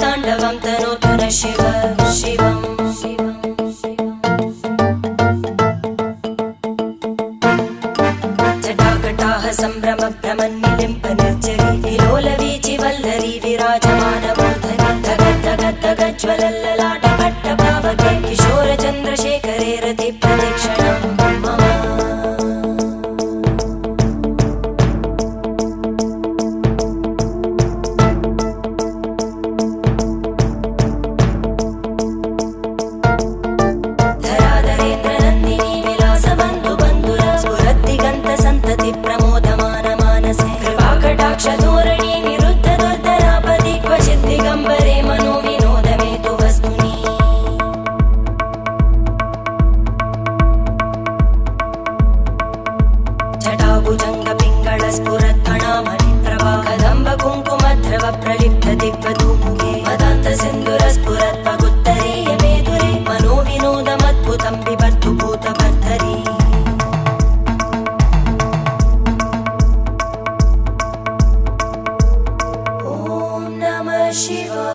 ताण्डवं तनोतु न शिव शिवम् जटाकटाः सम्भ्रम भ्रमन्निलिम्प निर्जरी विलोलवीचि वल्लरी विराजमानमूर्धनि धगज्ज्वलल्ललाटपट्टपावके किशोरचन्द्रशेखरे रतिप्रतिक्षणं मम धोरणी निरुद्ध दुर्धरापदि क्वचित् दिगम्बरे मनो विनोदमेतु वस्तुनि जटाभुजङ्ग पिङ्गळ स्फुरत्फणामणि प्रभा कदम्ब कुङ्कुमद्रव प्रलिप्त दिग्वधू